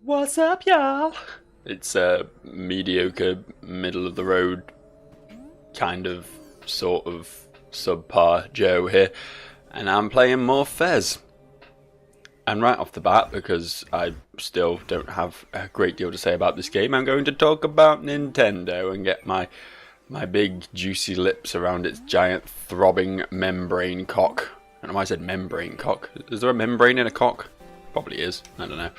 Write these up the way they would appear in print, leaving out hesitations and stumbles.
What's up, y'all? It's a mediocre, middle of the road, kind of, sort of, subpar Joe here, and I'm playing more Fez. And right off the bat, because I still don't have a great deal to say about this game, I'm going to talk about Nintendo and get my big juicy lips around its giant throbbing membrane cock. I don't know why I said membrane cock. Is there a membrane in a cock? Probably is. I don't know.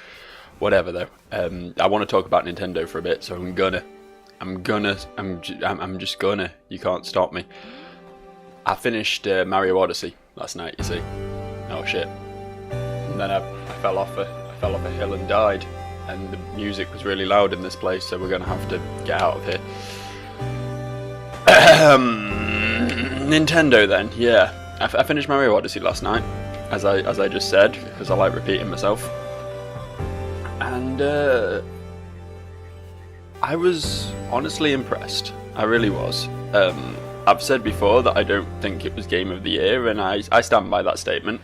Whatever though. I want to talk about Nintendo for a bit, so I'm just gonna. You can't stop me. I finished Mario Odyssey last night. You see? Oh shit. And then I fell off a hill and died, and the music was really loud in this place, so we're gonna have to get out of here. Nintendo then, yeah. I finished Mario Odyssey last night, as I just said, because I like repeating myself. And I was honestly impressed. I really was. I've said before that I don't think it was Game of the Year, and I stand by that statement.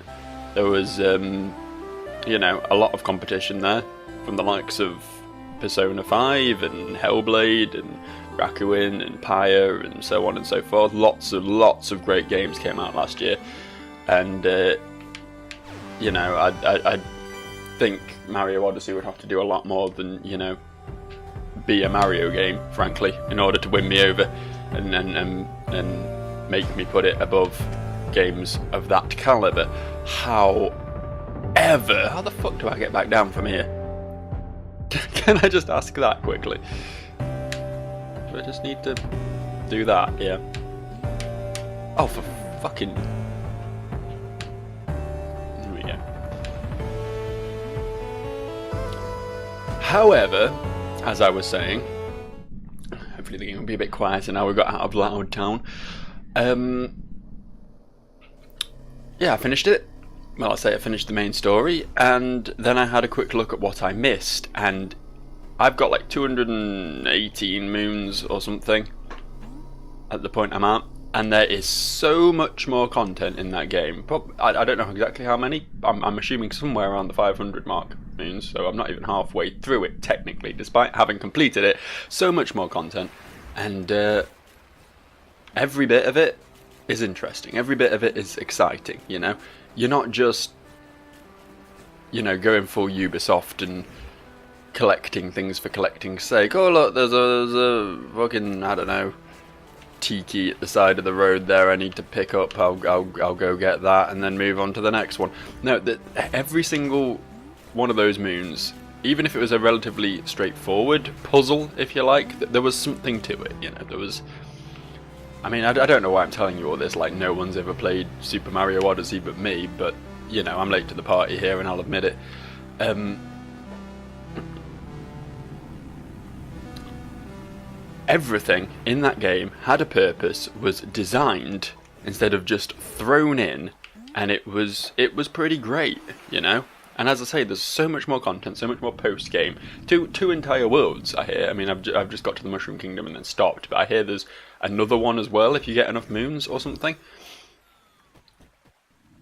There was, a lot of competition there from the likes of Persona 5 and Hellblade and Rakuin and Pyre and so on and so forth. Lots of great games came out last year, and I think Mario Odyssey would have to do a lot more than be a Mario game, frankly, in order to win me over and make me put it above games of that caliber. However, how the fuck do I get back down from here? Can I just ask that quickly? Do I just need to do that? Yeah. Oh, for fucking... There we go. However, as I was saying, hopefully the game will be a bit quieter now we've got out of Loud Town. Yeah, I finished it. Well, I say I finished the main story, and then I had a quick look at what I missed, and I've got like 218 moons or something at the point I'm at, and there is so much more content in that game. I don't know exactly how many. I'm assuming somewhere around the 500 mark moons, so I'm not even halfway through it technically, despite having completed it. So much more content, and every bit of it is interesting. Every bit of it is exciting, You're not just, going full Ubisoft and collecting things for collecting's sake. Oh look, there's a fucking, I don't know, tiki at the side of the road there I need to pick up. I'll go get that and then move on to the next one. No, every single one of those moons, even if it was a relatively straightforward puzzle, if you like, there was something to it. There was. I mean, I don't know why I'm telling you all this, like no one's ever played Super Mario Odyssey but me, but, I'm late to the party here and I'll admit it. Everything in that game had a purpose, was designed instead of just thrown in, and it was pretty great, And as I say, there's so much more content, so much more post-game. Two entire worlds, I hear. I mean, I've just got to the Mushroom Kingdom and then stopped, but I hear there's another one as well if you get enough moons or something.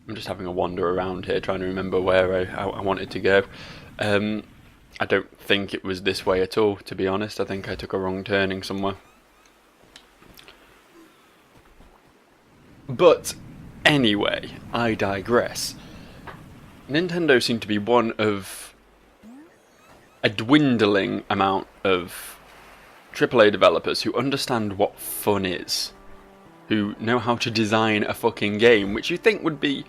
I'm just having a wander around here, trying to remember where I wanted to go. I don't think it was this way at all, to be honest. I think I took a wrong turning somewhere. But anyway, I digress. Nintendo seem to be one of a dwindling amount of AAA developers who understand what fun is, who know how to design a fucking game, which you think would be,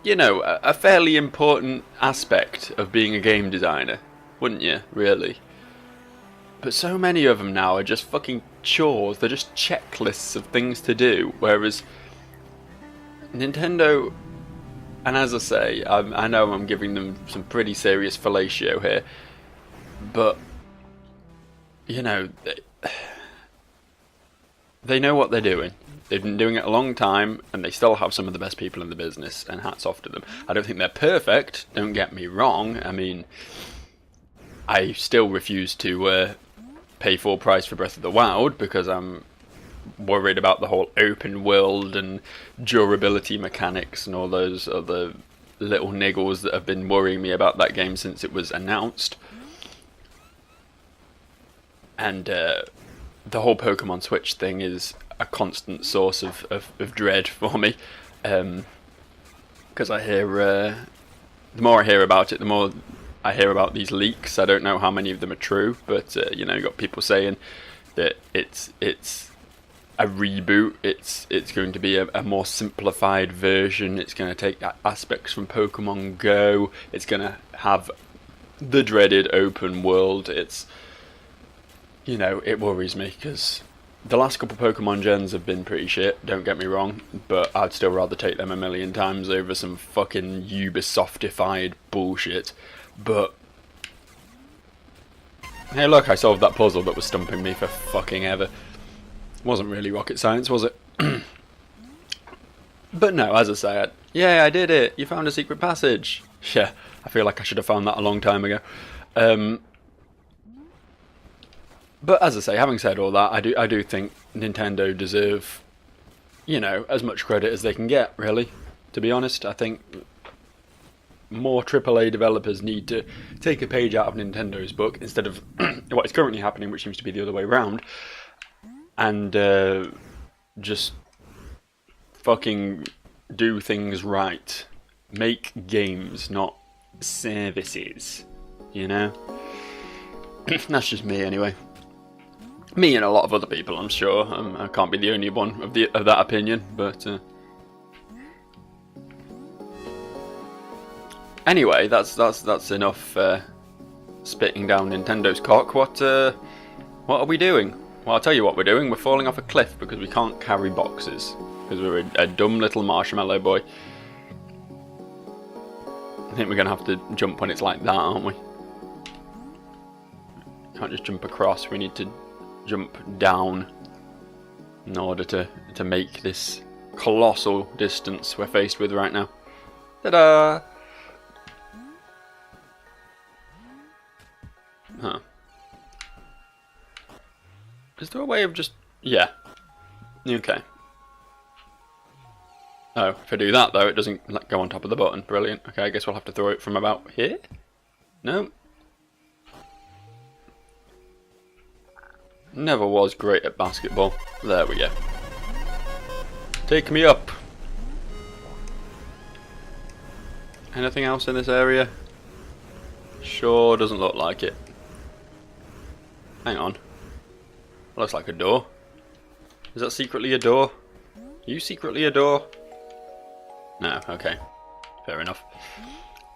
a fairly important aspect of being a game designer, wouldn't you, really? But so many of them now are just fucking chores, they're just checklists of things to do, whereas Nintendo... And as I say, I know I'm giving them some pretty serious fellatio here, but, they know what they're doing. They've been doing it a long time, and they still have some of the best people in the business, and hats off to them. I don't think they're perfect, don't get me wrong. I mean, I still refuse to pay full price for Breath of the Wild, because I'm worried about the whole open world and durability mechanics and all those other little niggles that have been worrying me about that game since it was announced. And the whole Pokemon Switch thing is a constant source of dread for me. Because I hear, the more I hear about it, the more I hear about these leaks. I don't know how many of them are true, but you got people saying that it's a reboot. It's going to be a more simplified version. It's going to take aspects from Pokemon Go. It's going to have the dreaded open world. It's, it worries me because the last couple Pokemon gens have been pretty shit, don't get me wrong, but I'd still rather take them a million times over some fucking Ubisoftified bullshit. But hey, look, I solved that puzzle that was stumping me for fucking ever. Wasn't really rocket science, was it? But no, as I say, I did it. You found a secret passage. Yeah, I feel like I should have found that a long time ago. But as I say, having said all that, I do think Nintendo deserve, as much credit as they can get, really. To be honest, I think more AAA developers need to take a page out of Nintendo's book instead of what is currently happening, which seems to be the other way around, and just fucking do things right. Make games, not services, That's just me anyway. Me and a lot of other people, I'm sure. I can't be the only one of that opinion, but anyway, that's enough spitting down Nintendo's cock. What are we doing? Well, I'll tell you what we're doing. We're falling off a cliff because we can't carry boxes because we're a dumb little marshmallow boy. I think we're gonna have to jump when it's like that, aren't we? Can't just jump across. We need to jump down in order to make this colossal distance we're faced with right now. Ta-da! Huh. Is there a way of just... Yeah. Okay. Oh, if I do that though, it doesn't go on top of the button. Brilliant. Okay, I guess we'll have to throw it from about here? No. Never was great at basketball. There we go. Take me up. Anything else in this area? Sure doesn't look like it. Hang on. Looks like a door. Is that secretly a door? Are you secretly a door? No, okay. Fair enough.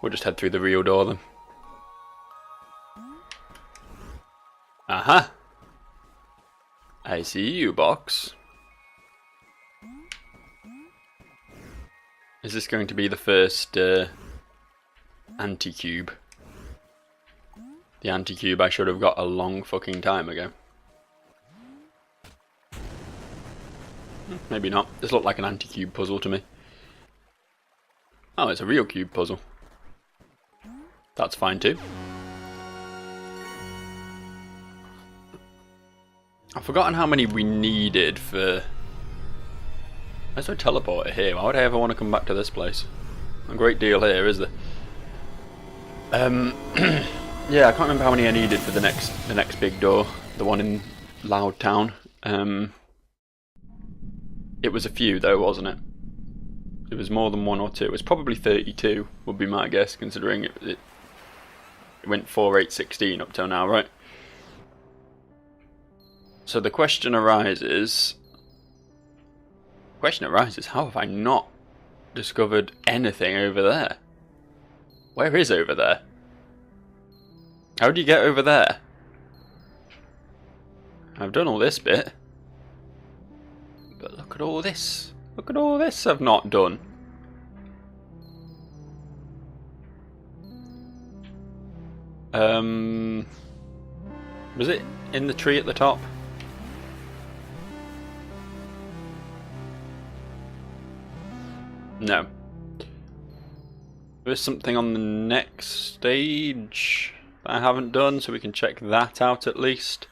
We'll just head through the real door then. Aha! I see you, box. Is this going to be the first anti-cube? The anti-cube I should have got a long fucking time ago. Maybe not. This looked like an anti-cube puzzle to me. Oh, it's a real cube puzzle. That's fine too. I've forgotten how many we needed for... There's no teleporter here. Why would I ever want to come back to this place? A great deal here, is there? Yeah, I can't remember how many I needed for the next big door. The one in Loud Town. It was a few though, wasn't it? It was more than one or two. It was probably 32, would be my guess, considering it went 4, 8, 16 up till now, right? So the question arises, how have I not discovered anything over there? Where is over there? How do you get over there? I've done all this bit. But look at all this. Look at all this I've not done. Was it in the tree at the top? No. There's something on the next stage that I haven't done, so we can check that out at least.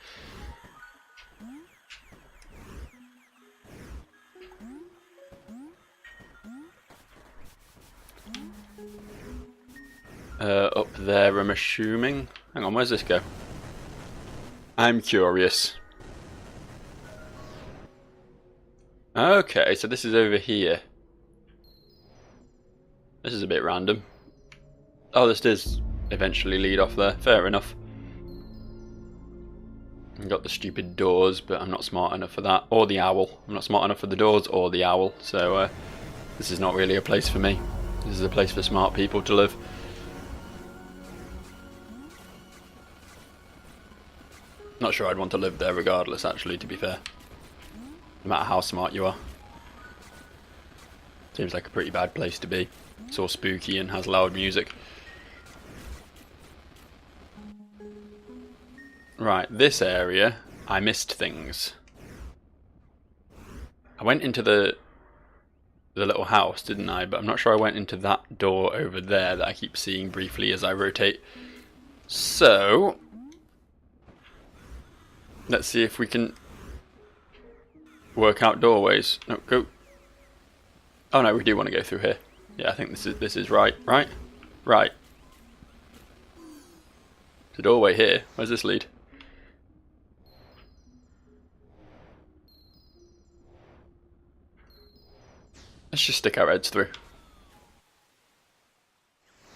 Up there, I'm assuming. Hang on, where's this go? I'm curious. Okay, so this is over here. This is a bit random. Oh, this does eventually lead off there. Fair enough. I've got the stupid doors, but I'm not smart enough for that. Or the owl. I'm not smart enough for the doors or the owl. So this is not really a place for me. This is a place for smart people to live. Not sure I'd want to live there regardless, actually, to be fair. No matter how smart you are. Seems like a pretty bad place to be. It's all spooky and has loud music. Right, this area, I missed things. I went into the little house, didn't I? But I'm not sure I went into that door over there that I keep seeing briefly as I rotate. So, let's see if we can work out doorways. No, go. Oh no, we do want to go through here. Yeah, I think this is right. Right? Right. There's a doorway here. Where's this lead? Let's just stick our heads through.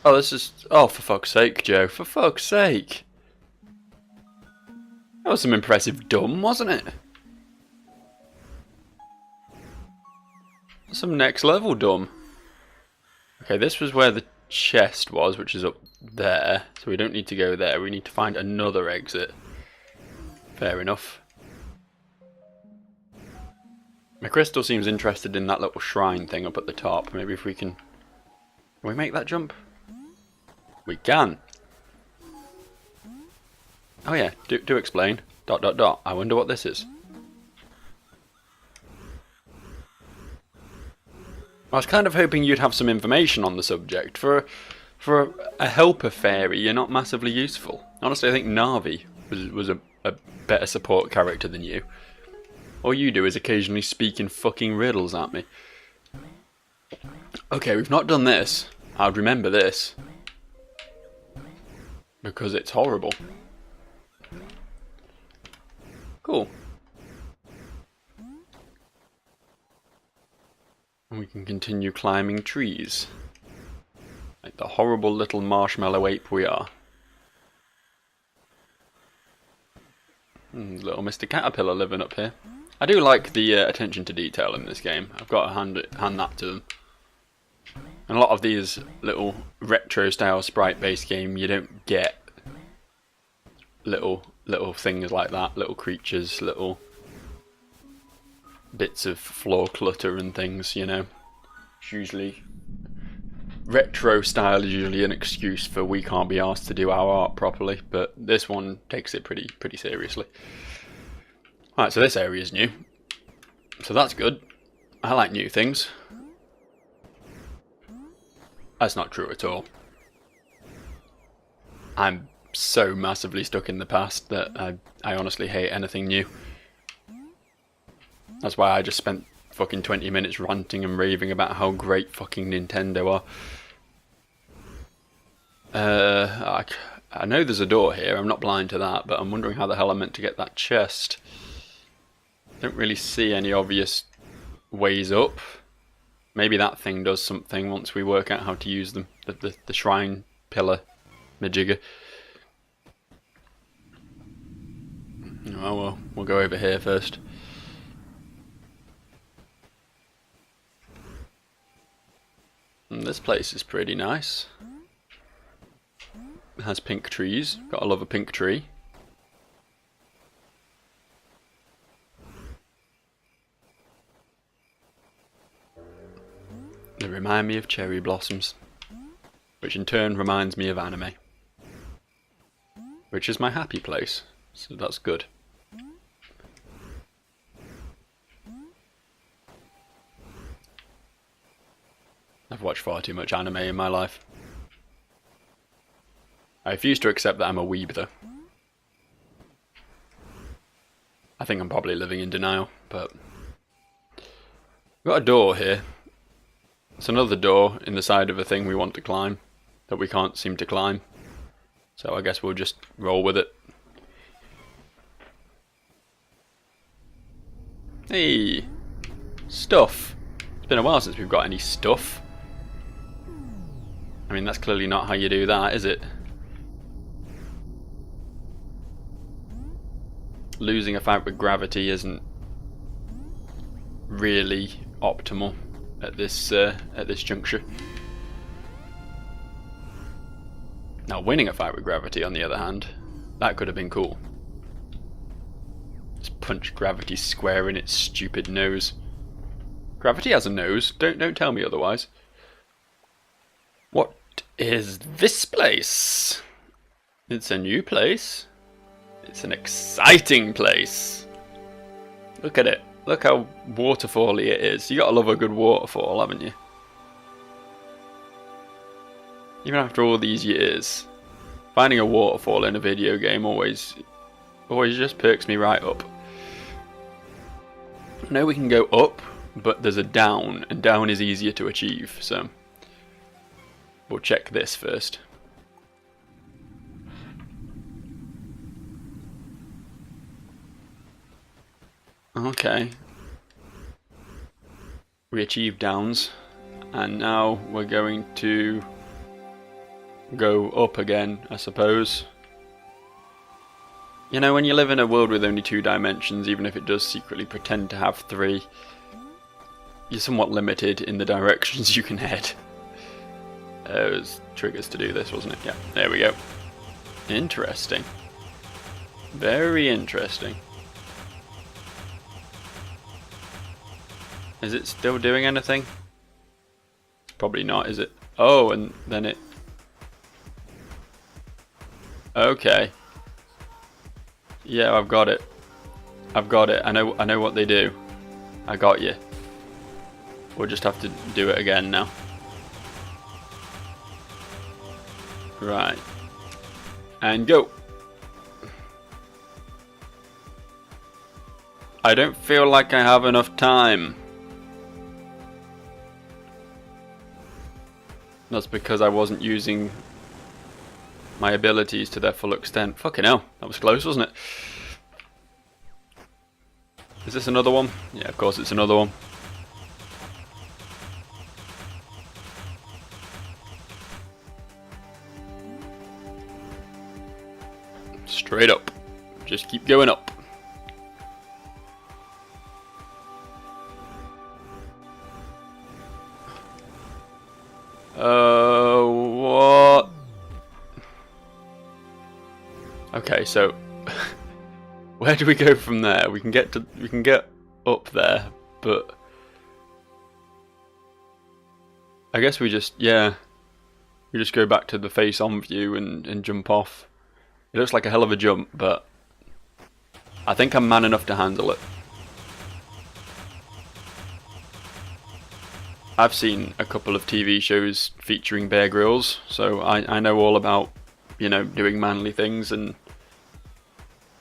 Oh, this is... Oh, for fuck's sake, Joe. For fuck's sake. That was some impressive dumb, wasn't it? Some next level dumb. Okay, this was where the chest was, which is up there. So we don't need to go there. We need to find another exit. Fair enough. McCrystal seems interested in that little shrine thing up at the top. Maybe if we can... Can we make that jump? We can. Oh yeah, do explain. ... I wonder what this is. I was kind of hoping you'd have some information on the subject. For a helper fairy, you're not massively useful. Honestly, I think Navi was a better support character than you. All you do is occasionally speak in fucking riddles at me. Okay, we've not done this. I'd remember this. Because it's horrible. Cool. And we can continue climbing trees. Like the horrible little marshmallow ape we are. Little Mr. Caterpillar living up here. I do like the attention to detail in this game. I've got to hand that to them. And a lot of these little retro style sprite based game, you don't get little things like that, little creatures, little bits of floor clutter and things, you know. It's usually retro style is usually an excuse for we can't be asked to do our art properly, but this one takes it pretty seriously. Alright, so this area is new. So that's good. I like new things. That's not true at all. I'm so massively stuck in the past that I honestly hate anything new. That's why I just spent fucking 20 minutes ranting and raving about how great fucking Nintendo are. I know there's a door here, I'm not blind to that, but I'm wondering how the hell I'm meant to get that chest. Don't really see any obvious ways up. Maybe that thing does something once we work out how to use them. The shrine pillar majigger. Oh well, we'll go over here first. And this place is pretty nice. It has pink trees. Gotta love a pink tree. They remind me of cherry blossoms, which in turn reminds me of anime, which is my happy place, so that's good. I've watched far too much anime in my life. I refuse to accept that I'm a weeb though. I think I'm probably living in denial, but... We've got a door here. It's another door in the side of a thing we want to climb, that we can't seem to climb. So I guess we'll just roll with it. Hey, stuff. It's been a while since we've got any stuff. I mean, that's clearly not how you do that, is it? Losing a fight with gravity isn't really optimal at this juncture. Now, winning a fight with gravity, on the other hand, that could have been cool. Just punch gravity square in its stupid nose. Gravity has a nose. Don't tell me otherwise. What is this place? It's a new place. It's an exciting place. Look at it. Look how waterfally it is. You gotta love a good waterfall, haven't you? Even after all these years, finding a waterfall in a video game always just perks me right up. I know we can go up, but there's a down, and down is easier to achieve, so we'll check this first. Okay. We achieved downs, and now we're going to go up again, I suppose. You know, when you live in a world with only 2 dimensions, even if it does secretly pretend to have 3, you're somewhat limited in the directions you can head. It was triggers to do this, wasn't it? Yeah, there we go. Interesting. Very interesting. Is it still doing anything? Probably not, is it? Oh, and then it... Okay. Yeah, I've got it. I've got it. I know what they do. I got you. We'll just have to do it again now. Right. And go. I don't feel like I have enough time. That's because I wasn't using my abilities to their full extent. Fucking hell, that was close, wasn't it? Is this another one? Yeah, of course it's another one. Straight up. Just keep going up. What? Okay, so where do we go from there? We can get up there, but I guess we just go back to the face-on view and jump off. It looks like a hell of a jump, but I think I'm man enough to handle it. I've seen a couple of TV shows featuring Bear Grylls, so I know all about, you know, doing manly things and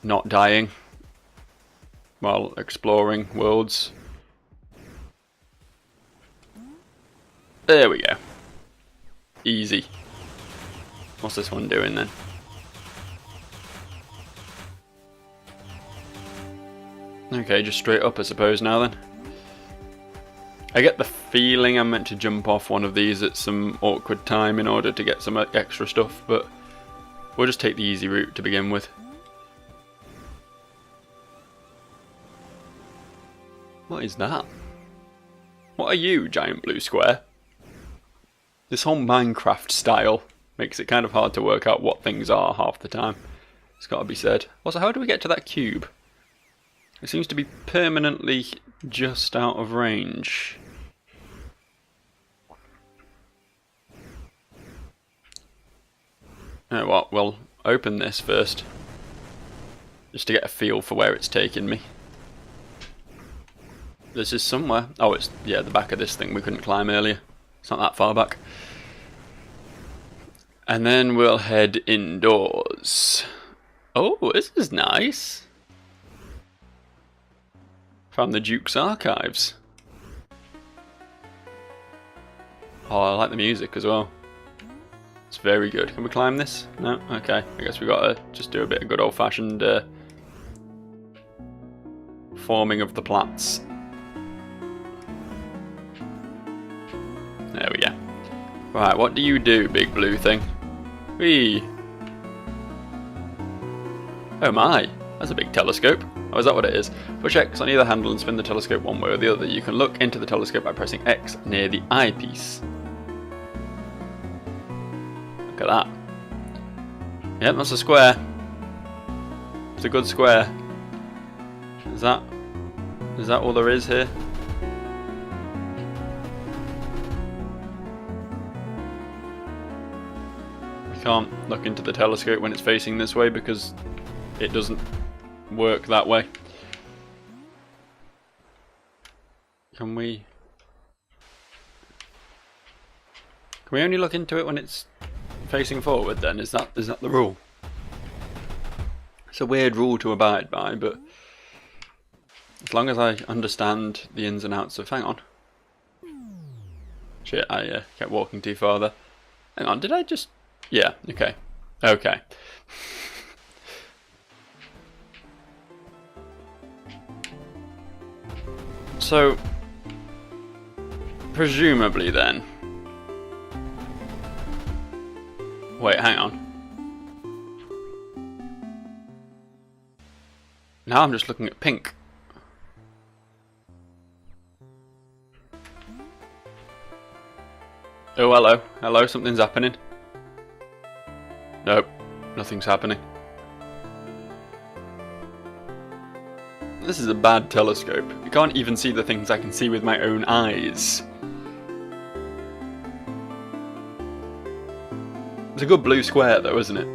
not dying while exploring worlds. There we go. Easy. What's this one doing then? Okay, just straight up I suppose now then. I get the feeling I'm meant to jump off one of these at some awkward time in order to get some extra stuff, but we'll just take the easy route to begin with. What is that? What are you, giant blue square? This whole Minecraft style makes it kind of hard to work out what things are half the time. It's got to be said. Also, how do we get to that cube? It seems to be permanently just out of range. You know what, we'll open this first. Just to get a feel for where it's taking me. This is somewhere. Oh, it's, yeah, the back of this thing we couldn't climb earlier. It's not that far back. And then we'll head indoors. Oh, this is nice. Found the Duke's archives. Oh, I like the music as well. It's very good. Can we climb this? No? Okay. I guess we gotta just do a bit of good old-fashioned forming of the plats. There we go. Right, what do you do, big blue thing? Whee! Oh my, that's a big telescope. Oh, is that what it is? Push X on either handle and spin the telescope one way or the other. You can look into the telescope by pressing X near the eyepiece. Look at that. Yep, that's a square. It's a good square. Is that all there is here? We can't look into the telescope when it's facing this way because it doesn't work that way. Can we only look into it when it's facing forward then? Is that the rule? It's a weird rule to abide by, but as long as I understand the ins and outs of... Hang on. Shit, I kept walking too far there. Hang on, did I just... Yeah, okay. Okay. So, presumably then... Wait, hang on. Now I'm just looking at pink. Oh, hello. Hello, something's happening. Nope, nothing's happening. This is a bad telescope. You can't even see the things I can see with my own eyes. It's a good blue square though, isn't it?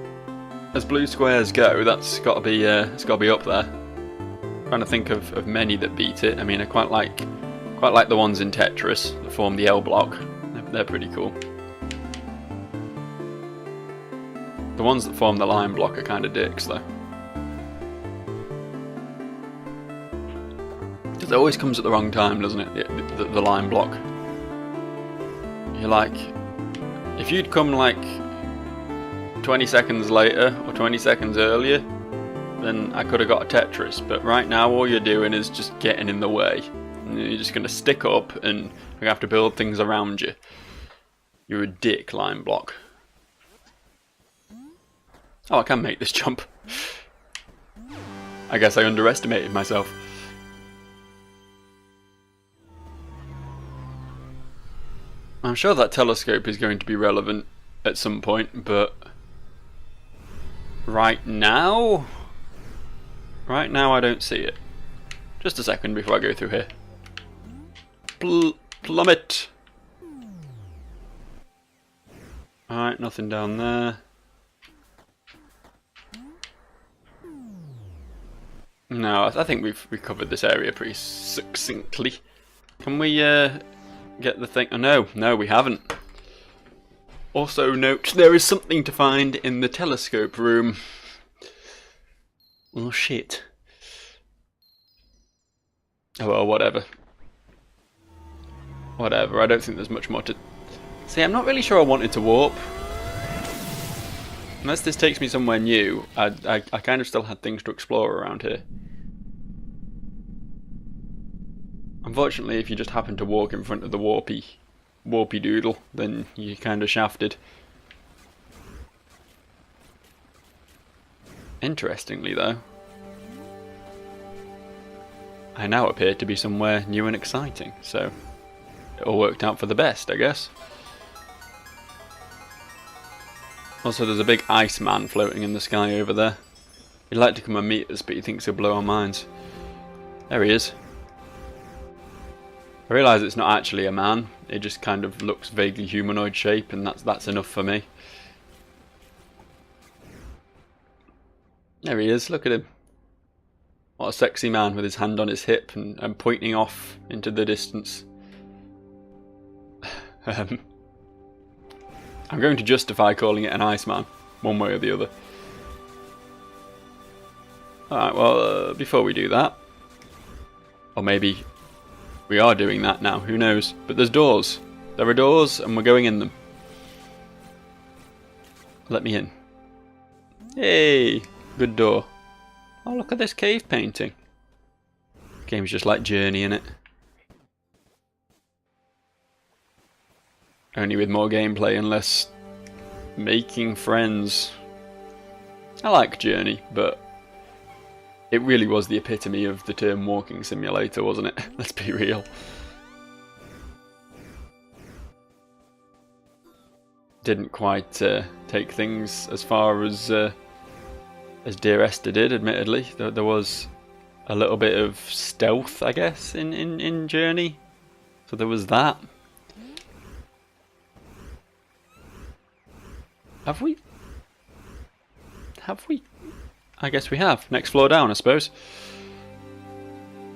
As blue squares go, that's got to be up there. I'm trying to think of many that beat it. I mean, I quite like the ones in Tetris that form the L block. They're pretty cool. The ones that form the line block are kind of dicks though. Because it always comes at the wrong time, doesn't it? The line block. You're like, if you'd come like 20 seconds later or 20 seconds earlier, then I could have got a Tetris. But right now, all you're doing is just getting in the way. And you're just going to stick up and you're going to have to build things around you. You're a dick, line block. Oh, I can make this jump. I guess I underestimated myself. I'm sure that telescope is going to be relevant at some point, but right now I don't see it. Just a second before I go through here. Plummet! Alright, nothing down there. No, I think we've covered this area pretty succinctly. Can we get the thing? Oh no, we haven't. Also note, there is something to find in the telescope room. Oh shit. Oh well, whatever. Whatever, I don't think there's much more to... See, I'm not really sure I wanted to warp. Unless this takes me somewhere new, I kind of still had things to explore around here. Unfortunately, if you just happen to walk in front of the warpy doodle, then you're kind of shafted. Interestingly though, I now appear to be somewhere new and exciting, so it all worked out for the best, I guess. Also, there's a big ice man floating in the sky over there. He'd like to come and meet us, but he thinks he'll blow our minds. There he is. I realise it's not actually a man, it just kind of looks vaguely humanoid shape, and that's enough for me. There he is, look at him. What a sexy man with his hand on his hip and pointing off into the distance. I'm going to justify calling it an Iceman, one way or the other. Alright, well, before we do that, or maybe we are doing that now, who knows? But there's doors. There are doors, and we're going in them. Let me in. Hey, good door. Oh, look at this cave painting. Game's just like Journey, innit? only with more gameplay and less making friends. I like Journey, but it really was the epitome of the term walking simulator, wasn't it? Let's be real. Didn't quite take things as far as Dear Esther did, admittedly. There was a little bit of stealth, I guess, in Journey. So there was that. Have we? I guess we have. Next floor down, I suppose.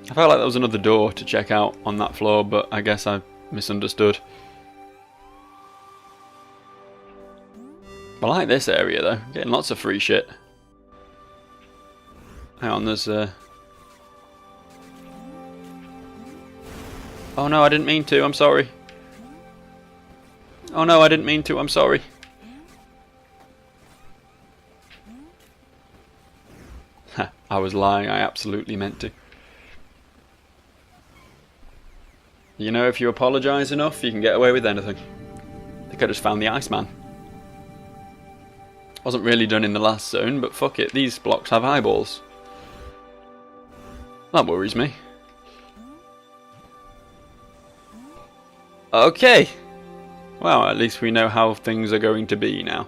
I felt like there was another door to check out on that floor, but I guess I misunderstood. I like this area though, getting lots of free shit. Hang on, there's oh no, I didn't mean to, I'm sorry. Oh no, I didn't mean to, I'm sorry. I was lying, I absolutely meant to. You know, if you apologise enough, you can get away with anything. I think I just found the Iceman. Wasn't really done in the last zone, but fuck it, these blocks have eyeballs. That worries me. Okay. Well, at least we know how things are going to be now.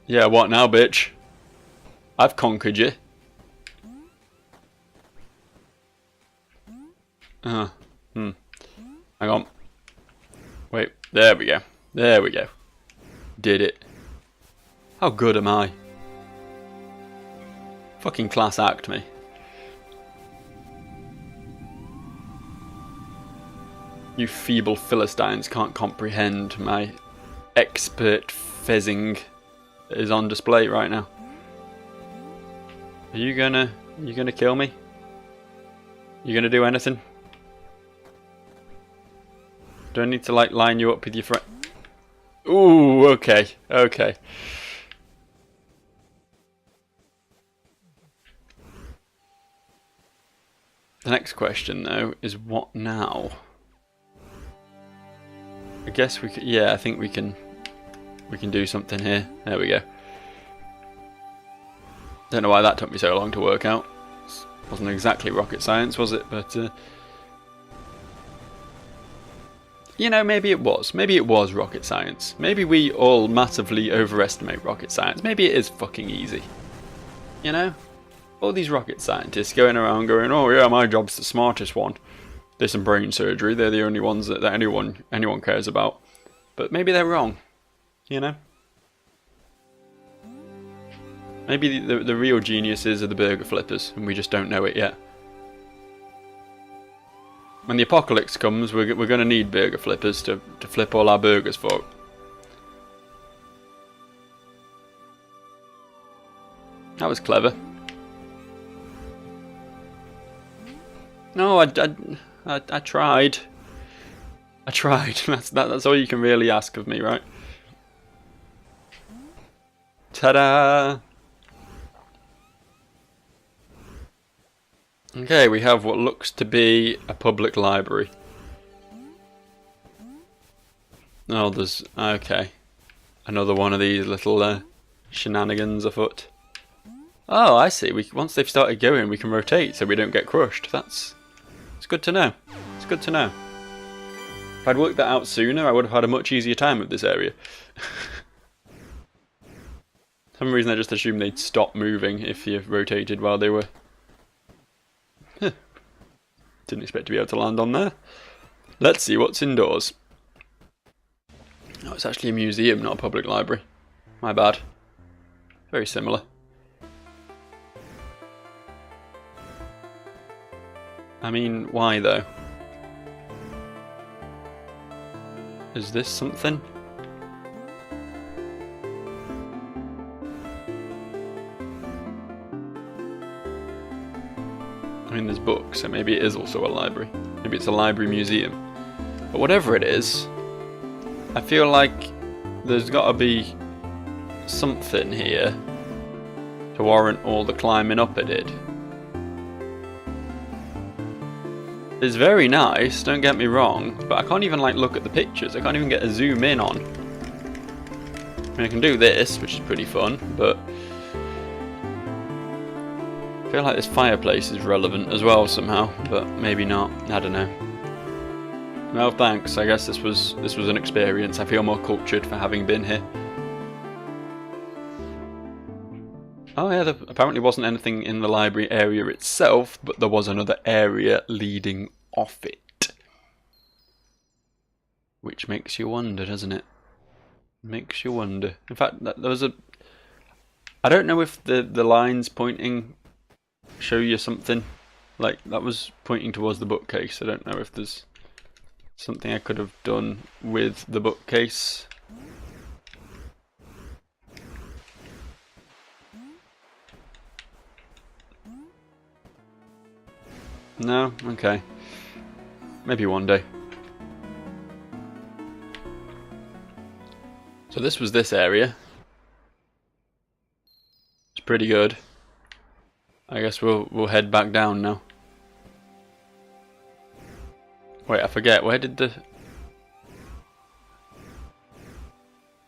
Yeah, what now, bitch? I've conquered you. Hang on. Wait, there we go. There we go. Did it. How good am I? Fucking class act, me. You feeble Philistines can't comprehend my expert fezzing that is on display right now. Are you gonna kill me? You gonna do anything? Do I need to like line you up with your friend? Ooh, okay, okay. The next question though is what now? I guess we could, yeah, I think we can do something here. There we go. Don't know why that took me so long to work out. Wasn't exactly rocket science, was it? But you know, maybe it was. Maybe it was rocket science. Maybe we all massively overestimate rocket science. Maybe it is fucking easy. You know? All these rocket scientists going around going, oh yeah, my job's the smartest one. This and brain surgery, they're the only ones that anyone cares about. But maybe they're wrong. You know? Maybe the real geniuses are the burger flippers, and we just don't know it yet. When the apocalypse comes, we're going to need burger flippers to flip all our burgers for. That was clever. No, I tried. I tried. That's all you can really ask of me, right? Ta-da! Okay, we have what looks to be a public library. Oh, there's... okay. Another one of these little shenanigans afoot. Oh, I see. Once they've started going, we can rotate so we don't get crushed. It's good to know. It's good to know. If I'd worked that out sooner, I would have had a much easier time with this area. For some reason I just assumed they'd stop moving if you rotated while they were... Didn't expect to be able to land on there. Let's see what's indoors. Oh, it's actually a museum, not a public library. My bad. Very similar. I mean, why though? Is this something? I mean, there's books, so maybe it is also a library. Maybe it's a library museum. But whatever it is, I feel like there's got to be something here to warrant all the climbing up I did. is very nice, don't get me wrong, but I can't even like look at the pictures. I can't even get a zoom in on. I mean, I can do this, which is pretty fun, but I feel like this fireplace is relevant as well somehow, but maybe not. I don't know. Well, thanks. I guess this was an experience. I feel more cultured for having been here. Oh yeah, there apparently wasn't anything in the library area itself, but there was another area leading off it. Which makes you wonder, doesn't it? Makes you wonder. In fact, there was a... I don't know if the lines pointing show you something. Like, that was pointing towards the bookcase. I don't know if there's something I could have done with the bookcase. No? Okay. Maybe one day. So this was this area. It's pretty good. I guess we'll head back down now. Wait, I forget, where did the...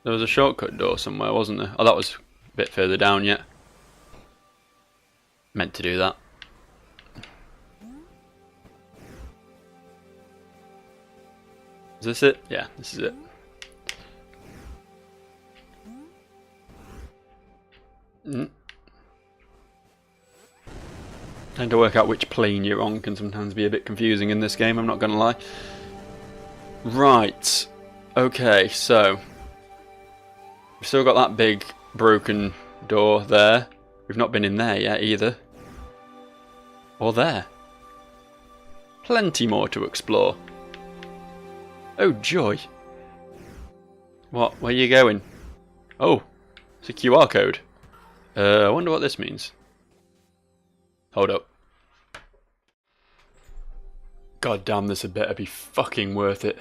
There was a shortcut door somewhere, wasn't there? Oh, that was a bit further down yet. Meant to do that. Is this it? Yeah, this is it. Trying to work out which plane you're on can sometimes be a bit confusing in this game, I'm not gonna lie. Right. Okay, so we've still got that big broken door there. We've not been in there yet either. Or there. Plenty more to explore. Oh joy. What? Where are you going? Oh, it's a QR code. I wonder what this means. Hold up. God damn, this had better be fucking worth it.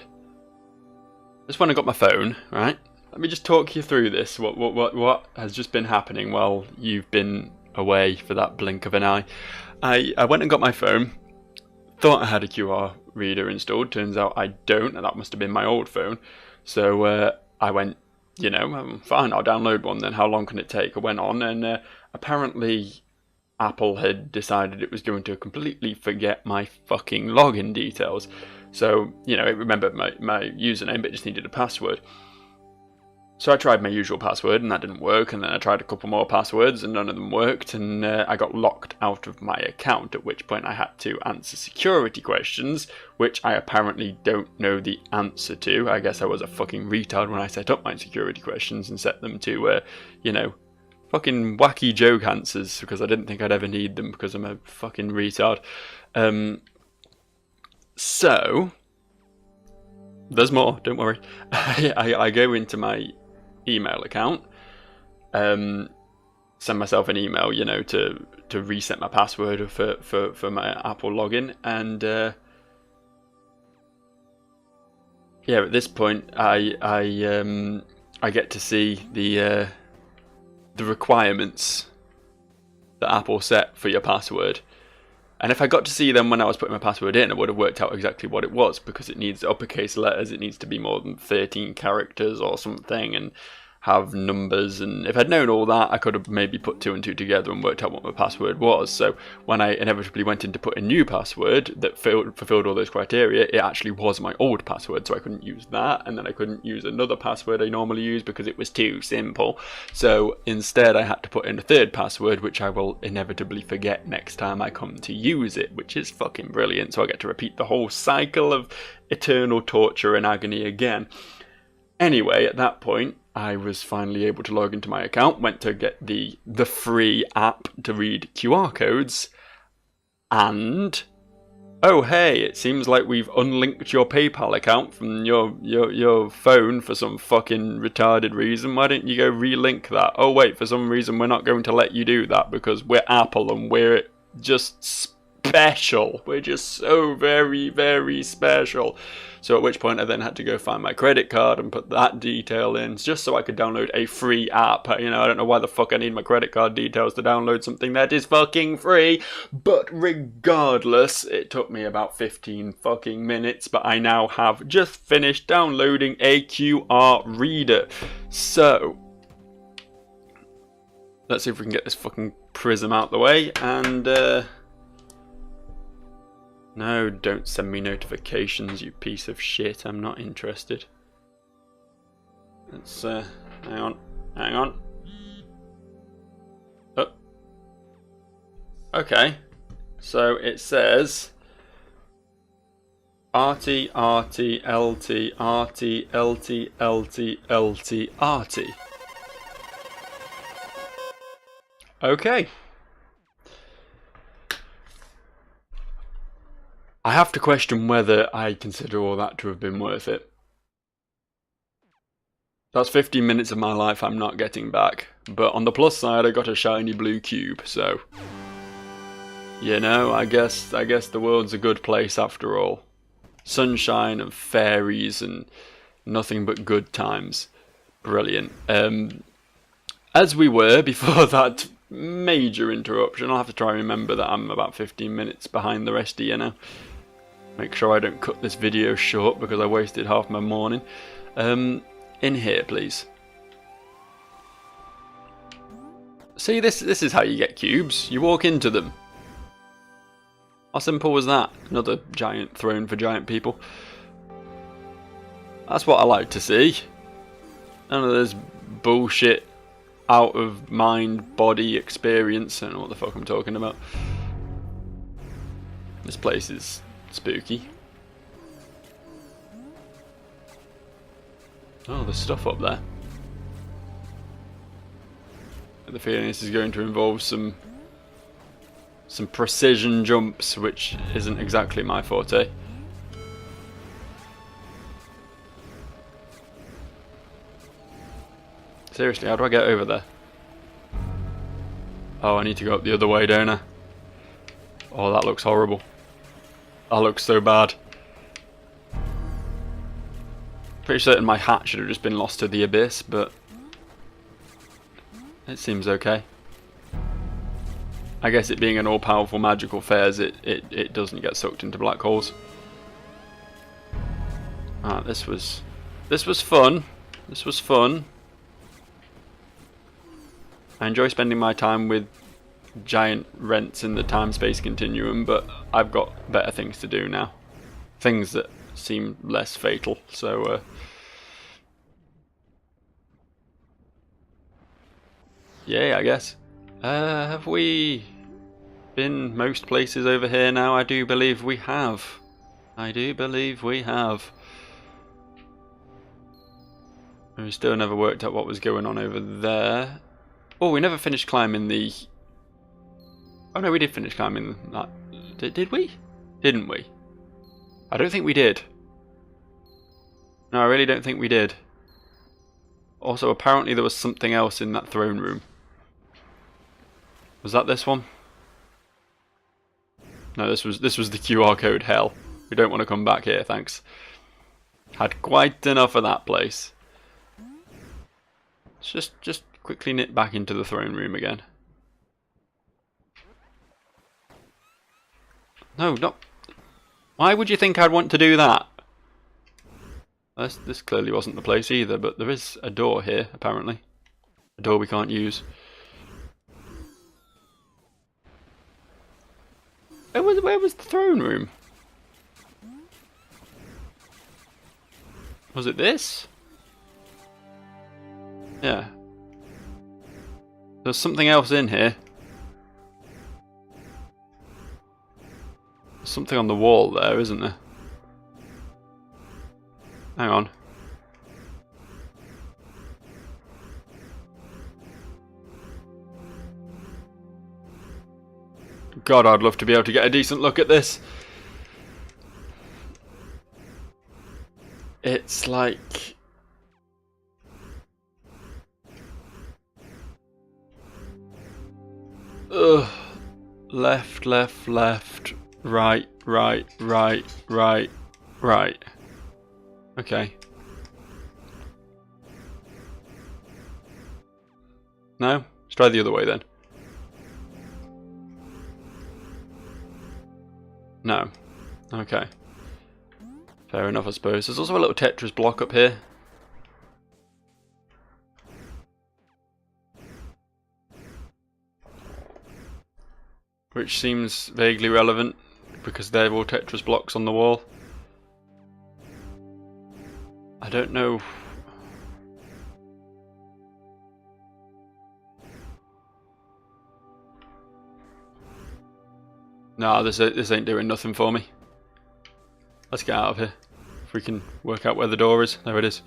Just when I got my phone, right? Let me just talk you through this. What has just been happening while you've been away for that blink of an eye. I went and got my phone. Thought I had a QR reader installed. Turns out I don't, and that must have been my old phone. So I went, you know, fine, I'll download one then. How long can it take? I went on, and apparently Apple had decided it was going to completely forget my fucking login details. So, you know, it remembered my username, but it just needed a password. So I tried my usual password, and that didn't work, and then I tried a couple more passwords, and none of them worked, and I got locked out of my account, at which point I had to answer security questions, which I apparently don't know the answer to. I guess I was a fucking retard when I set up my security questions and set them to, you know, fucking wacky joke answers, because I didn't think I'd ever need them, because I'm a fucking retard. So, there's more, don't worry. I go into my email account, send myself an email, you know, to reset my password for my Apple login, and yeah, at this point I get to see the requirements that Apple set for your password. And if I got to see them when I was putting my password in, I would have worked out exactly what it was, because it needs uppercase letters, it needs to be more than 13 characters or something, and have numbers. And if I'd known all that, I could have maybe put two and two together and worked out what my password was. So when I inevitably went in to put a new password that fulfilled all those criteria, it actually was my old password, so I couldn't use that, and then I couldn't use another password I normally use because it was too simple. So instead I had to put in a third password, which I will inevitably forget next time I come to use it, which is fucking brilliant. So I get to repeat the whole cycle of eternal torture and agony again. Anyway, at that point, I was finally able to log into my account, went to get the free app to read QR codes, and oh hey, it seems like we've unlinked your PayPal account from your phone for some fucking retarded reason. Why don't you go relink that? Oh wait, for some reason we're not going to let you do that because we're Apple and we're just special. We're just so very, very special. So at which point I then had to go find my credit card and put that detail in just so I could download a free app. You know, I don't know why the fuck I need my credit card details to download something that is fucking free. But regardless, it took me about 15 fucking minutes, but I now have just finished downloading a QR reader. So let's see if we can get this fucking prism out the way and no, don't send me notifications, you piece of shit. I'm not interested. Let's, hang on. Oh. Okay. So it says RT, RT, LT, RT, LT, LT, LT, RT. Okay. I have to question whether I consider all that to have been worth it. That's 15 minutes of my life I'm not getting back. But on the plus side, I got a shiny blue cube, so you know, I guess the world's a good place after all. Sunshine and fairies and nothing but good times. Brilliant. As we were before that major interruption, I'll have to try and remember that I'm about 15 minutes behind the rest of you now. Make sure I don't cut this video short because I wasted half my morning. In here, please. See, this is how you get cubes. You walk into them. How simple was that? Another giant throne for giant people. That's what I like to see. None of this bullshit out of mind body experience. I don't know what the fuck I'm talking about. This place is spooky. Oh, there's stuff up there. I have the feeling this is going to involve some precision jumps, which isn't exactly my forte. Seriously, how do I get over there? Oh, I need to go up the other way, don't I? Oh, that looks horrible. That looks so bad. Pretty certain my hat should have just been lost to the abyss, but it seems okay. I guess it being an all-powerful magical fairs, it doesn't get sucked into black holes. Ah, this was fun. This was fun. I enjoy spending my time with giant rents in the time-space continuum, but I've got better things to do now. Things that seem less fatal, so yay, I guess. Have we been most places over here now? I do believe we have. I do believe we have. And we still never worked out what was going on over there. Oh, we never finished climbing the... Oh no, we did finish climbing that. Did we? Didn't we? I don't think we did. No, I really don't think we did. Also, apparently there was something else in that throne room. Was that this one? No, this was the QR code hell. We don't want to come back here, thanks. Had quite enough of that place. Let's just quickly nip back into the throne room again. No, not... Why would you think I'd want to do that? This clearly wasn't the place either, but there is a door here, apparently. A door we can't use. Where was the throne room? Was it this? Yeah. There's something else in here. There's something on the wall there, isn't there? Hang on. God, I'd love to be able to get a decent look at this. It's like... Ugh. Left, left, left. Right, right, right, right, right. Okay. No? Let's try the other way then. No. Okay. Fair enough, I suppose. There's also a little Tetris block up here. Which seems vaguely relevant, because they're all Tetris blocks on the wall. I don't know. Nah, this ain't doing nothing for me. Let's get out of here. If we can work out where the door is. There it is.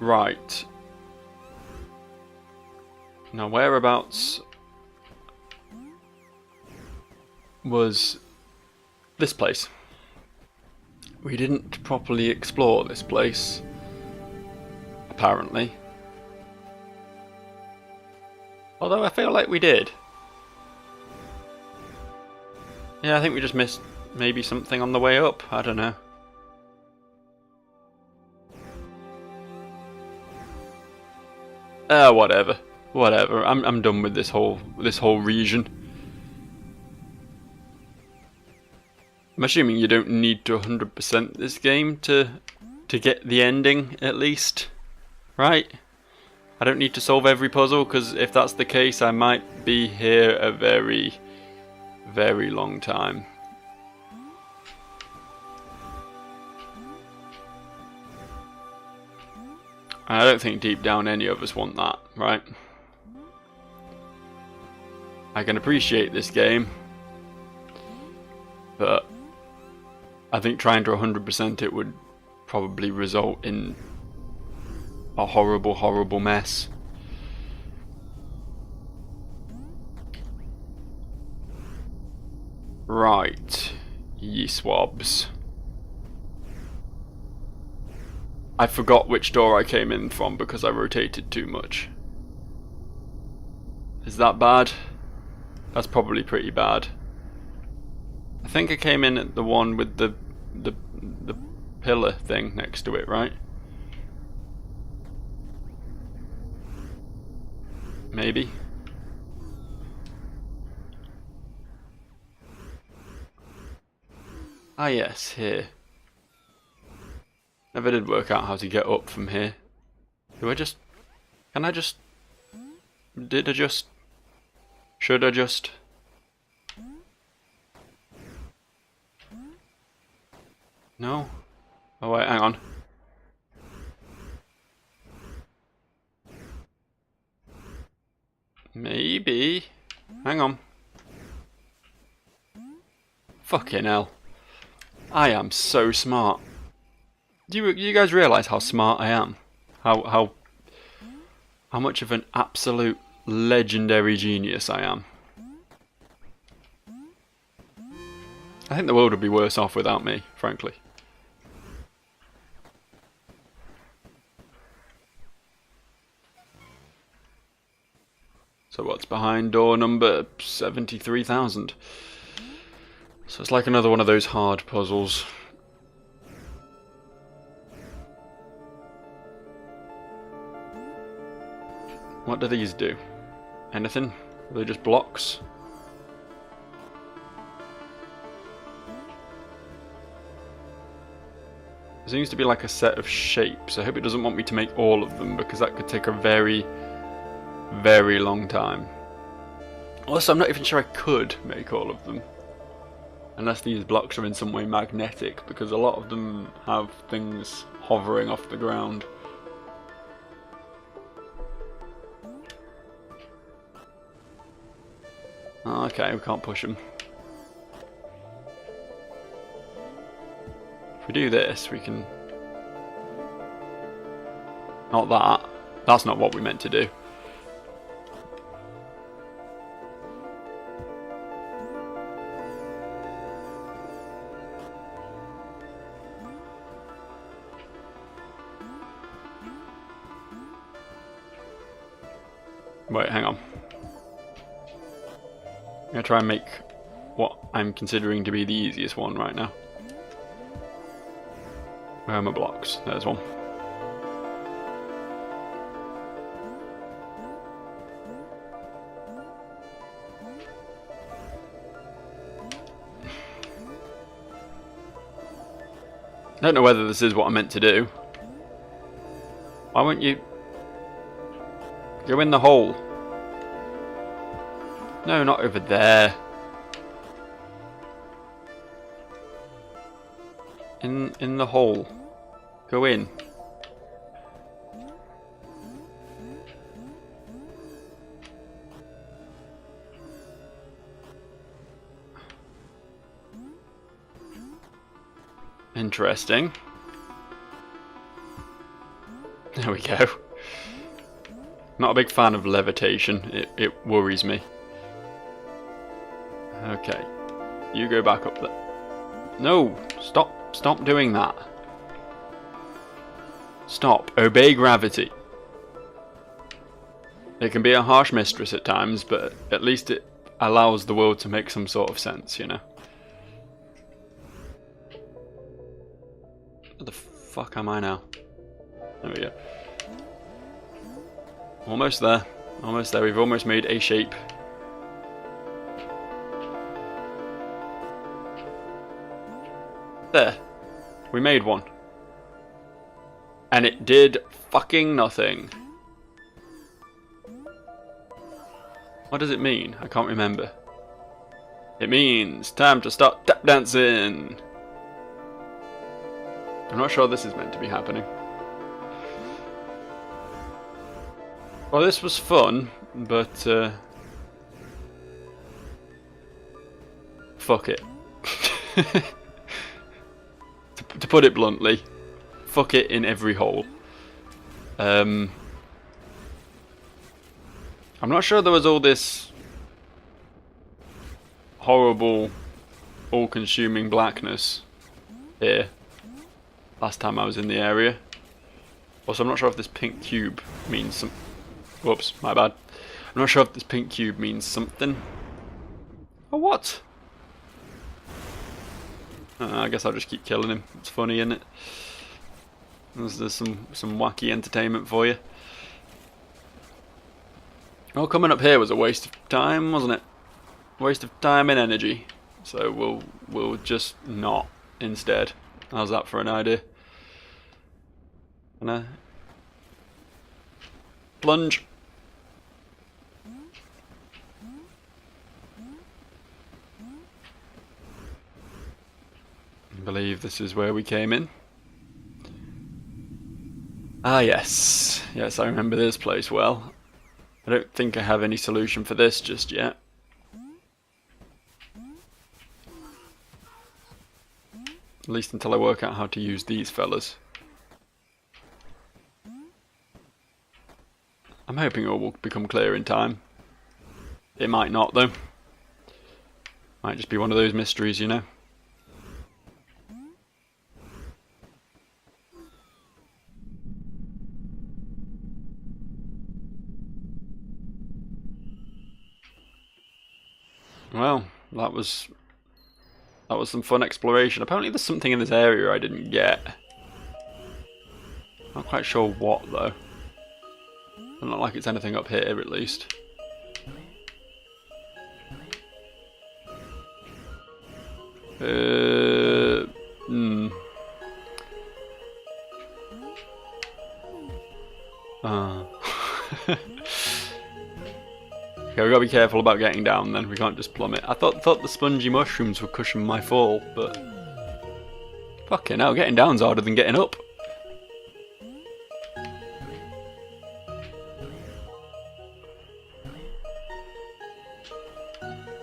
Right. Now whereabouts was this place? We didn't properly explore this place, apparently. Although I feel like we did. Yeah, I think we just missed maybe something on the way up. I don't know. Whatever. Whatever. I'm done with this whole region. I'm assuming you don't need to 100% this game to get the ending, at least. Right? I don't need to solve every puzzle, because if that's the case, I might be here a very, very long time. I don't think deep down any of us want that, right? I can appreciate this game, but I think trying to 100% it would probably result in a horrible, horrible mess. Right, ye swabs. I forgot which door I came in from because I rotated too much. Is that bad? That's probably pretty bad. I think I came in at the one with the pillar thing next to it, right? Maybe. Ah yes, here. Never did work out how to get up from here. Do I just... Can I just... Did I just... Should I just... No? Oh wait, hang on. Maybe. Hang on. Fucking hell. I am so smart. Do you guys realise how smart I am? How much of an absolute legendary genius I am? I think the world would be worse off without me, frankly. So what's behind door number 73,000? So it's like another one of those hard puzzles. What do these do? Anything? Are they just blocks? There seems to be like a set of shapes. I hope it doesn't want me to make all of them, because that could take a very, very long time. Also, I'm not even sure I could make all of them. Unless these blocks are in some way magnetic, because a lot of them have things hovering off the ground. Oh, okay, we can't push them. If we do this, we can... Not that. That's not what we meant to do. Wait, hang on. I'm going to try and make what I'm considering to be the easiest one right now. Where are my blocks? There's one. I don't know whether this is what I meant to do. Why won't you go in the hole? No, not over there. In the hole. Go in. Interesting. There we go. Not a big fan of levitation. It worries me. Okay. You go back up there. No! Stop doing that. Stop. Obey gravity. It can be a harsh mistress at times, but at least it allows the world to make some sort of sense, you know? Where the fuck am I now? There we go. Almost there. Almost there. We've almost made a shape. There. We made one. And it did fucking nothing. What does it mean? I can't remember. It means time to start tap dancing. I'm not sure this is meant to be happening. Well, this was fun, but fuck it. To put it bluntly, fuck it in every hole. I'm not sure there was all this horrible, all-consuming blackness here last time I was in the area. Also, I'm not sure if this pink cube means some... Whoops, my bad. I'm not sure if this pink cube means something. Or what? I guess I'll just keep killing him. It's funny, isn't it? There's some wacky entertainment for you. Well, coming up here was a waste of time, wasn't it? Waste of time and energy. So we'll just not instead. How's that for an idea? And plunge. I believe this is where we came in. Ah, yes. Yes, I remember this place well. I don't think I have any solution for this just yet. At least until I work out how to use these fellas. I'm hoping it will become clear in time. It might not, though. Might just be one of those mysteries, you know. Well, that was some fun exploration. Apparently there's something in this area I didn't get. Not quite sure what, though. Doesn't look like it's anything up here, at least. Okay, we've got to be careful about getting down then, we can't just plummet. I thought the spongy mushrooms would cushion my fall, but... Fucking hell, getting down's harder than getting up.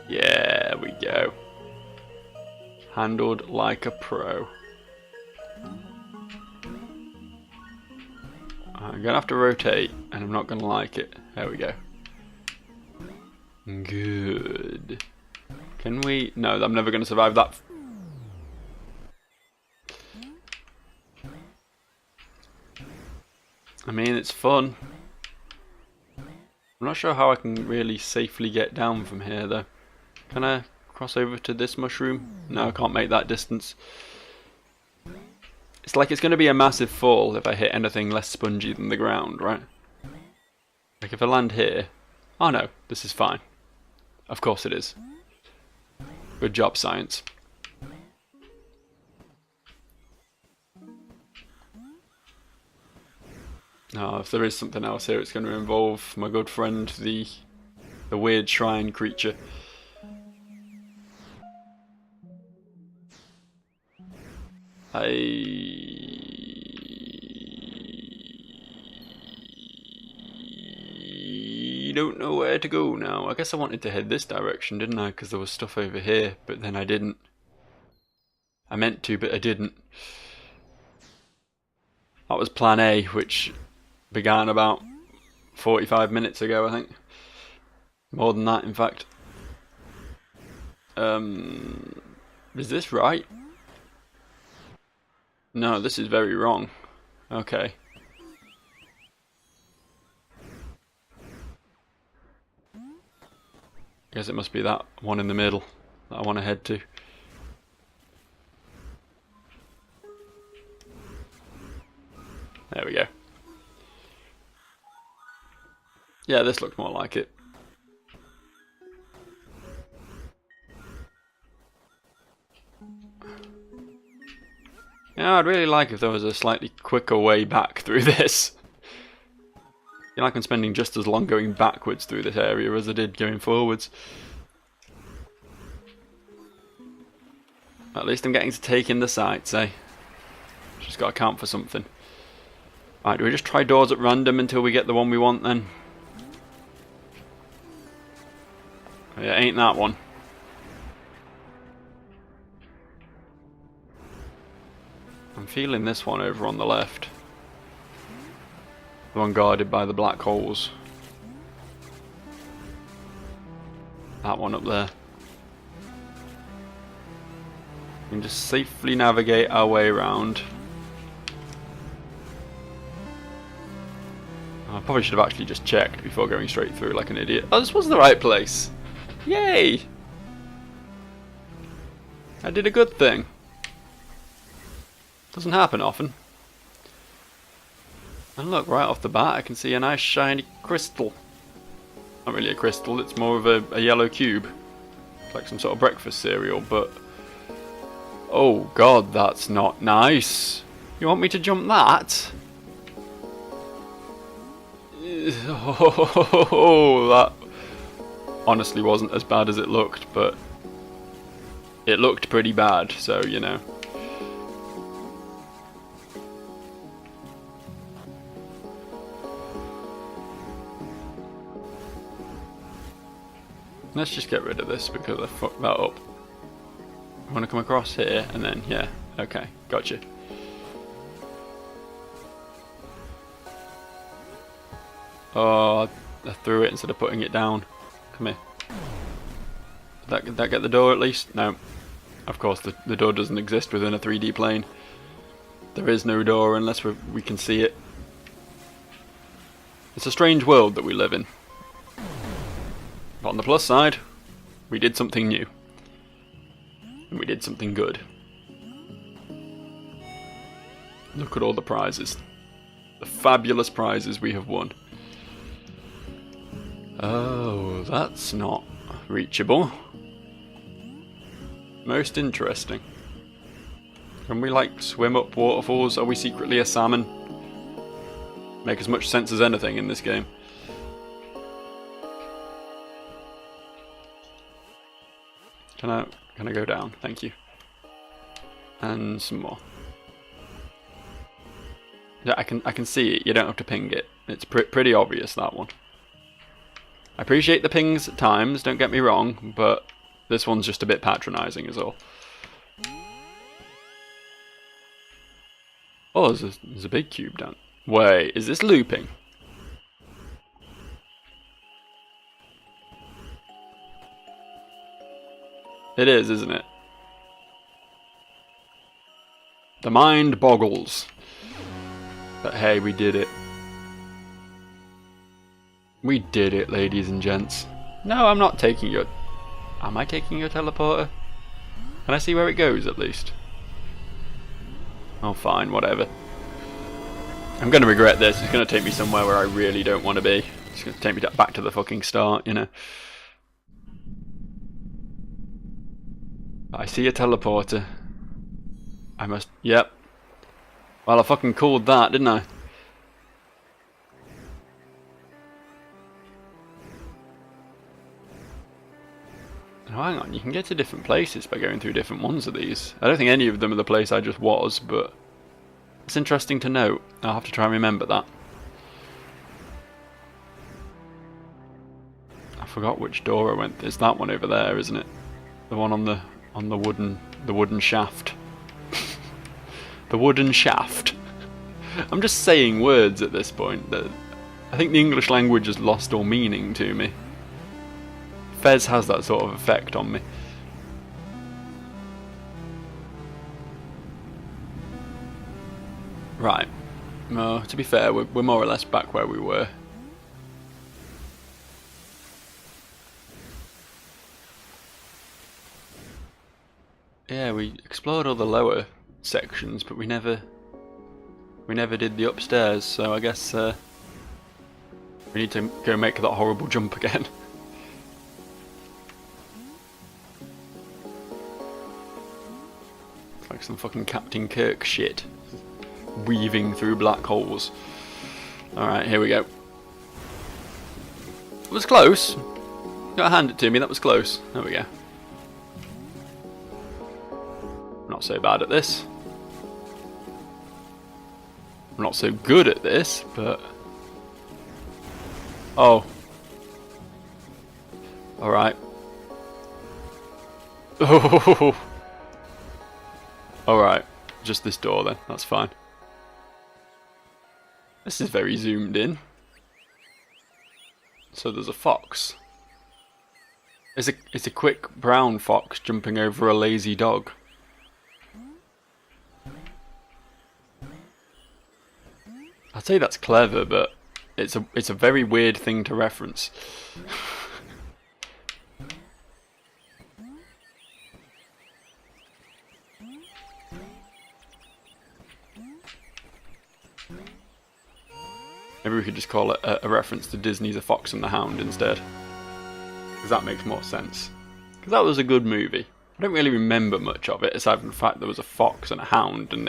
Yeah, we go. Handled like a pro. I'm gonna have to rotate, and I'm not gonna like it. There we go. Good. Can we... No, I'm never gonna survive that. I mean, it's fun. I'm not sure how I can really safely get down from here, though. Can I cross over to this mushroom? No, I can't make that distance. It's like it's going to be a massive fall if I hit anything less spongy than the ground, right? Like if I land here... Oh no, this is fine. Of course it is. Good job, science. Now, if there is something else here, it's going to involve my good friend, the weird shrine creature. I don't know where to go now. I guess I wanted to head this direction, didn't I? Because there was stuff over here, but then I didn't. I meant to, but I didn't. That was plan A, which began about 45 minutes ago, I think. More than that, in fact. Is this right? No, this is very wrong. Okay. Guess it must be that one in the middle that I want to head to. There we go. Yeah, this looks more like it. Yeah, I'd really like if there was a slightly quicker way back through this. I feel like I'm spending just as long going backwards through this area as I did going forwards. At least I'm getting to take in the sights, eh? Just gotta count for something. Right, do we just try doors at random until we get the one we want then? Yeah, ain't that one. I'm feeling this one over on the left. The one guarded by the black holes. That one up there. We can just safely navigate our way around. I probably should have actually just checked before going straight through like an idiot. Oh, this was the right place. Yay! I did a good thing. Doesn't happen often. And look, right off the bat I can see a nice shiny crystal. Not really a crystal, it's more of a yellow cube. Like some sort of breakfast cereal, but... Oh god, that's not nice. You want me to jump that? Oh, that honestly wasn't as bad as it looked, but it looked pretty bad, so you know. Let's just get rid of this because I fucked that up. I want to come across here and then, yeah, okay, gotcha. Oh, I threw it instead of putting it down. Come here. Did that get the door at least? No. Of course, the door doesn't exist within a 3D plane. There is no door unless we can see it. It's a strange world that we live in. But on the plus side, we did something new. And we did something good. Look at all the prizes. The fabulous prizes we have won. Oh, that's not reachable. Most interesting. Can we like swim up waterfalls? Are we secretly a salmon? Make as much sense as anything in this game. Can I go down? Thank you. And some more. Yeah, I can see it. You don't have to ping it. It's pretty obvious, that one. I appreciate the pings at times, don't get me wrong, but this one's just a bit patronising is all. Oh, there's a big cube down. Wait, is this looping? It is, isn't it? The mind boggles. But hey, we did it. We did it, ladies and gents. No, I'm not taking your... Am I taking a teleporter? Can I see where it goes at least? Oh fine, whatever. I'm gonna regret this. It's gonna take me somewhere where I really don't want to be. It's gonna take me back to the fucking start, you know. I see a teleporter. I must... Yep. Well, I fucking called that, didn't I? Oh, hang on, you can get to different places by going through different ones of these. I don't think any of them are the place I just was, but it's interesting to note. I'll have to try and remember that. I forgot which door I went. It's that one over there, isn't it? The one on the wooden shaft. The wooden shaft. I'm just saying words at this point. I think the English language has lost all meaning to me. Fez has that sort of effect on me. Right. No, to be fair, we're more or less back where we were. Yeah, we explored all the lower sections, but we never did the upstairs, so I guess we need to go make that horrible jump again. It's like some fucking Captain Kirk shit. Weaving through black holes. Alright, here we go. It was close. Gotta hand it to me, that was close. There we go. Not so bad at this. I'm not so good at this, but... Oh. Alright. Oh. Alright. Just this door then, that's fine. This is very zoomed in. So there's a fox. It's a quick brown fox jumping over a lazy dog. I'd say that's clever, but it's a very weird thing to reference. Maybe we could just call it a reference to Disney's A Fox and the Hound instead. Because that makes more sense. Because that was a good movie. I don't really remember much of it, aside from the fact there was a fox and a hound, and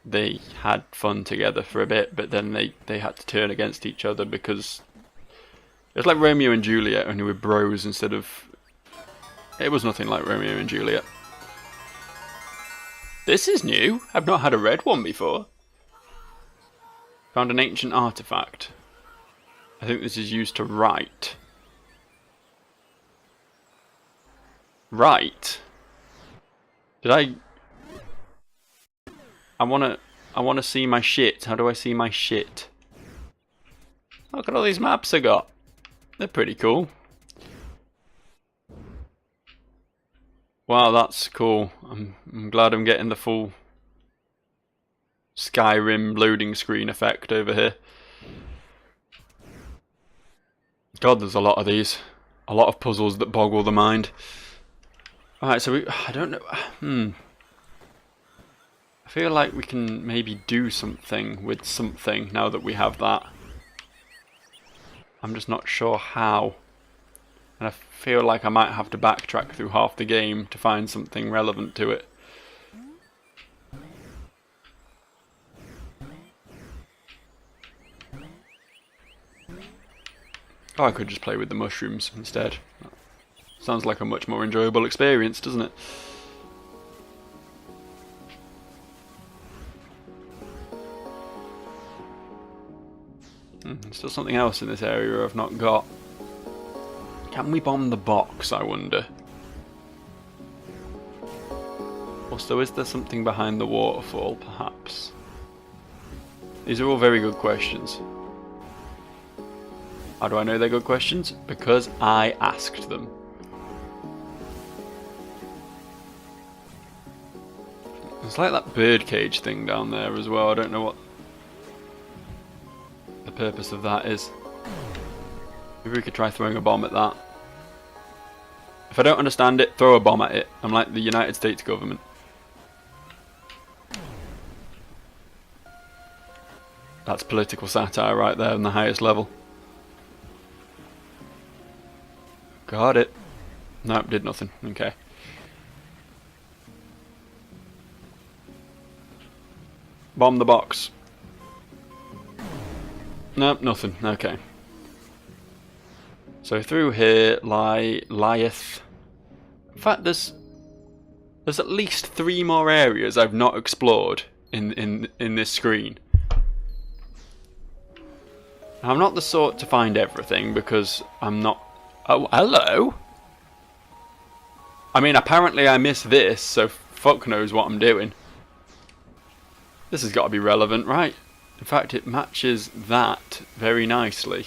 they had fun together for a bit, but then they had to turn against each other because it was like Romeo and Juliet, only with bros instead of... It was nothing like Romeo and Juliet. This is new. I've not had a red one before. Found an ancient artifact. I think this is used to write. Write? Did I wanna see my shit. How do I see my shit? Look at all these maps I got. They're pretty cool. Wow, that's cool. I'm glad I'm getting the full Skyrim loading screen effect over here. God, there's a lot of these. A lot of puzzles that boggle the mind. Alright, so I don't know. I feel like we can maybe do something with something now that we have that. I'm just not sure how. And I feel like I might have to backtrack through half the game to find something relevant to it. Oh, I could just play with the mushrooms instead. Sounds like a much more enjoyable experience, doesn't it? Still something else in this area I've not got. Can we bomb the box, I wonder? Also, is there something behind the waterfall, perhaps? These are all very good questions. How do I know they're good questions? Because I asked them. It's like that birdcage thing down there as well. I don't know what the purpose of that is. Maybe we could try throwing a bomb at that. If I don't understand it, throw a bomb at it. I'm like the United States government. That's political satire right there on the highest level. Got it. Nope, did nothing. Okay. Bomb the box. Nope, nothing. Okay. So through here lieth. In fact, there's at least 3 more areas I've not explored in this screen. I'm not the sort to find everything because I'm not. Oh, hello. I mean, apparently I missed this, so fuck knows what I'm doing. This has got to be relevant, right? In fact, it matches that very nicely.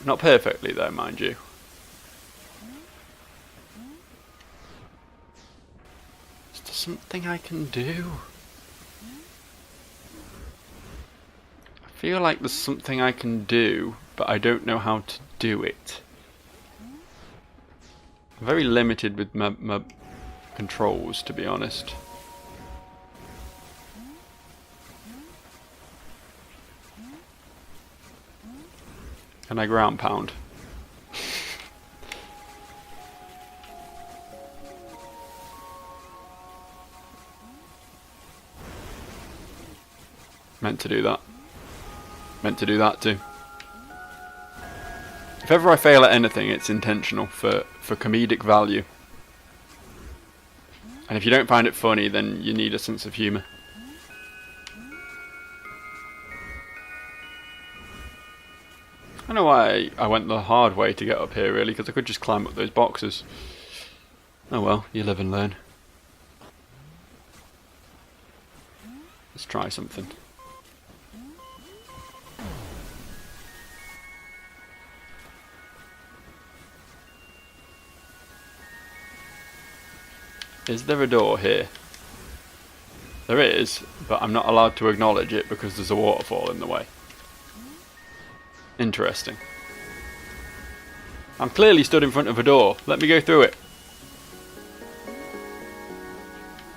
Not perfectly, though, mind you. Is there something I can do? I feel like there's something I can do, but I don't know how to do it. I'm very limited with my controls, to be honest. Can I ground pound? Meant to do that. Meant to do that too. If ever I fail at anything, it's intentional for comedic value. And if you don't find it funny, then you need a sense of humour. I don't know why I went the hard way to get up here, really, because I could just climb up those boxes. Oh well, you live and learn. Let's try something. Is there a door here? There is, but I'm not allowed to acknowledge it because there's a waterfall in the way. Interesting. I'm clearly stood in front of a door. Let me go through it.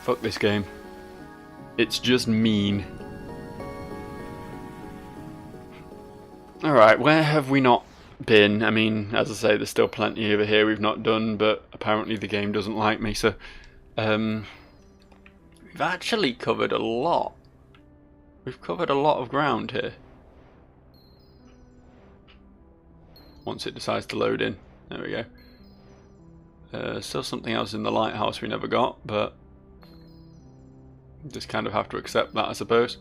Fuck this game. It's just mean. Alright, where have we not been? I mean, as I say, there's still plenty over here we've not done, but apparently the game doesn't like me, so... we've actually covered a lot. We've covered a lot of ground here. Once it decides to load in. There we go. Still something else in the lighthouse we never got, but just kind of have to accept that, I suppose.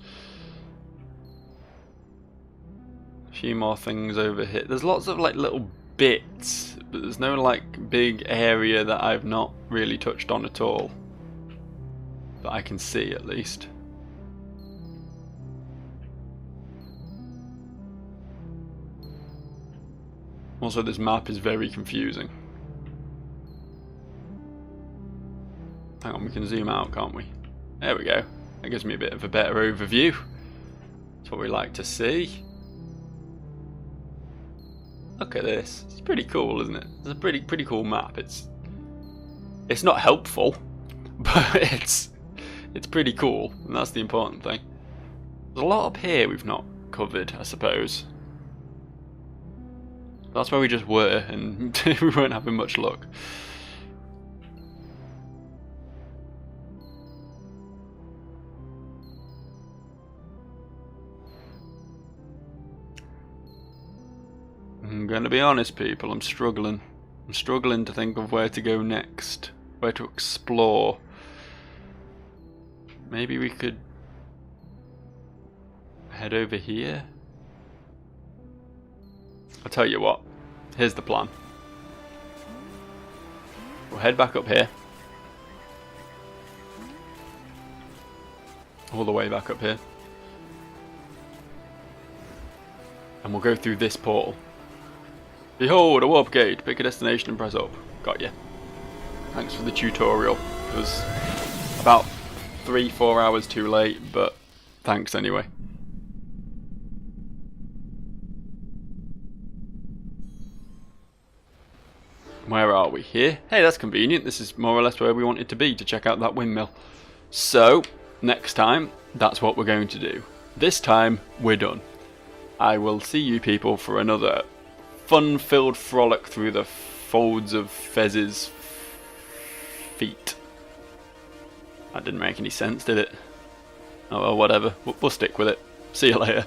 A few more things over here. There's lots of like little bits, but there's no like big area that I've not really touched on at all. That I can see, at least. Also, this map is very confusing. Hang on, we can zoom out, can't we? There we go. That gives me a bit of a better overview. That's what we like to see. Look at this. It's pretty cool, isn't it? It's a pretty cool map. It's not helpful, but it's pretty cool, and that's the important thing. There's a lot up here we've not covered, I suppose. That's where we just were, and we weren't having much luck. I'm gonna be honest, people, I'm struggling. I'm struggling to think of where to go next. Where to explore. Maybe we could head over here? I'll tell you what, here's the plan. We'll head back up here. All the way back up here. And we'll go through this portal. Behold, a warp gate. Pick a destination and press up. Got you. Thanks for the tutorial. It was about 3-4 hours too late, but thanks anyway. Where are we? Here? Hey, that's convenient. This is more or less where we wanted to be, to check out that windmill. So, next time, that's what we're going to do. This time, we're done. I will see you people for another fun-filled frolic through the folds of Fez's feet. That didn't make any sense, did it? Oh well, whatever. We'll stick with it. See you later.